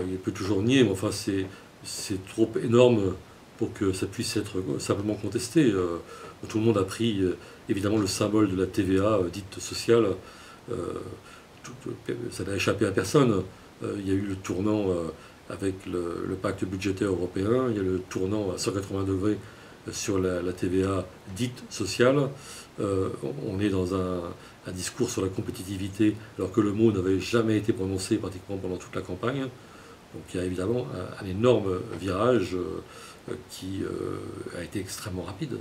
il peut toujours nier, mais enfin c'est trop énorme pour que ça puisse être simplement contesté. Tout le monde a pris évidemment le symbole de la TVA dite sociale. Euh, Ça n'a échappé à personne. Il y a eu le tournant avec le pacte budgétaire européen, il y a le tournant à 180 degrés sur la TVA dite sociale. On est dans un discours sur la compétitivité alors que le mot n'avait jamais été prononcé pratiquement pendant toute la campagne. Donc il y a évidemment un énorme virage qui a été extrêmement rapide.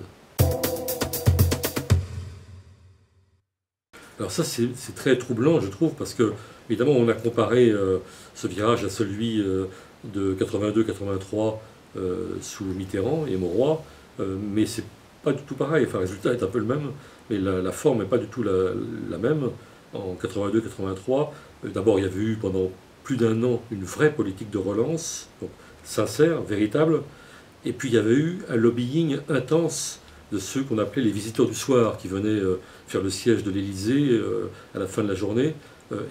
Alors ça, c'est très troublant, je trouve, parce que, évidemment, on a comparé ce virage à celui de 82-83 sous Mitterrand et Mauroy, mais c'est pas du tout pareil. Enfin, le résultat est un peu le même, mais la forme n'est pas du tout la même. En 82-83, d'abord, il y avait eu pendant plus d'un an une vraie politique de relance, donc sincère, véritable, et puis il y avait eu un lobbying intense de ceux qu'on appelait les visiteurs du soir, qui venaient faire le siège de l'Élysée à la fin de la journée,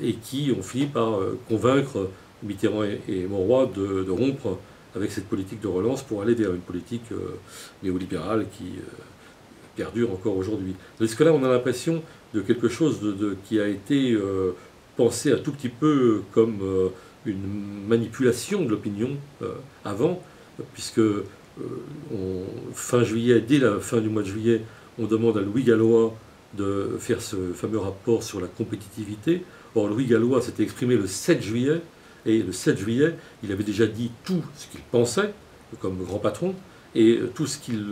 et qui ont fini par convaincre Mitterrand et Mauroy de rompre avec cette politique de relance pour aller vers une politique néolibérale qui perdure encore aujourd'hui. Parce que là, on a l'impression de quelque chose qui a été pensé un tout petit peu comme une manipulation de l'opinion avant, puisque fin juillet, dès la fin du mois de juillet, on demande à Louis Gallois de faire ce fameux rapport sur la compétitivité. Or, Louis Gallois s'était exprimé le 7 juillet, et le 7 juillet, il avait déjà dit tout ce qu'il pensait, comme grand patron, et tout ce qu'il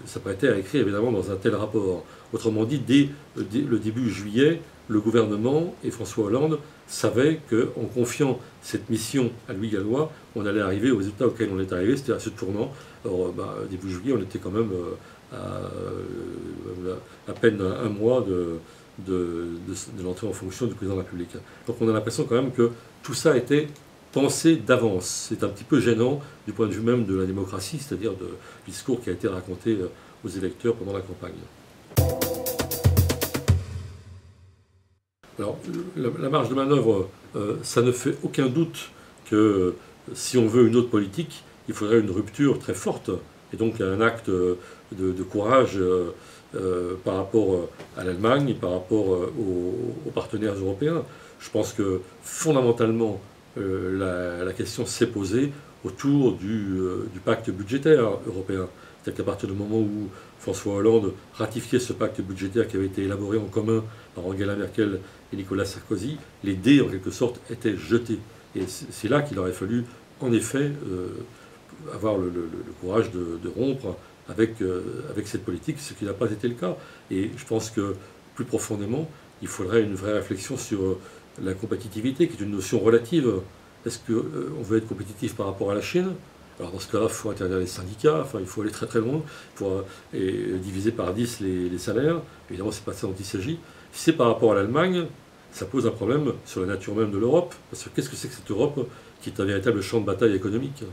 s'apprêtait à écrire, évidemment, dans un tel rapport. Autrement dit, dès le début juillet, le gouvernement et François Hollande savaient qu'en confiant cette mission à Louis Gallois, on allait arriver au résultat auquel on est arrivé, c'était à ce tournant. Alors, début juillet, on était quand même à peine un mois de l'entrée en fonction du président de la République. Donc on a l'impression quand même que tout ça était pensé d'avance. C'est un petit peu gênant du point de vue même de la démocratie, c'est-à-dire du discours qui a été raconté aux électeurs pendant la campagne. Alors, la marge de manœuvre, ça ne fait aucun doute que si on veut une autre politique, il faudrait une rupture très forte, et donc un acte de courage par rapport à l'Allemagne, par rapport aux partenaires européens. Je pense que fondamentalement, la question s'est posée autour du pacte budgétaire européen. C'est-à-dire qu'à partir du moment où François Hollande ratifiait ce pacte budgétaire qui avait été élaboré en commun par Angela Merkel et Nicolas Sarkozy, les dés, en quelque sorte, étaient jetés. Et c'est là qu'il aurait fallu, en effet, avoir le courage de rompre avec cette politique, ce qui n'a pas été le cas. Et je pense que, plus profondément, il faudrait une vraie réflexion sur la compétitivité, qui est une notion relative. Est-ce qu'on veut être compétitif par rapport à la Chine ? Alors dans ce cas-là, il faut interdire les syndicats, enfin, il faut aller très très loin, et diviser par 10 les salaires. Évidemment, ce n'est pas ça dont il s'agit. Si c'est par rapport à l'Allemagne, ça pose un problème sur la nature même de l'Europe, parce que qu'est-ce que c'est que cette Europe qui est un véritable champ de bataille économique ?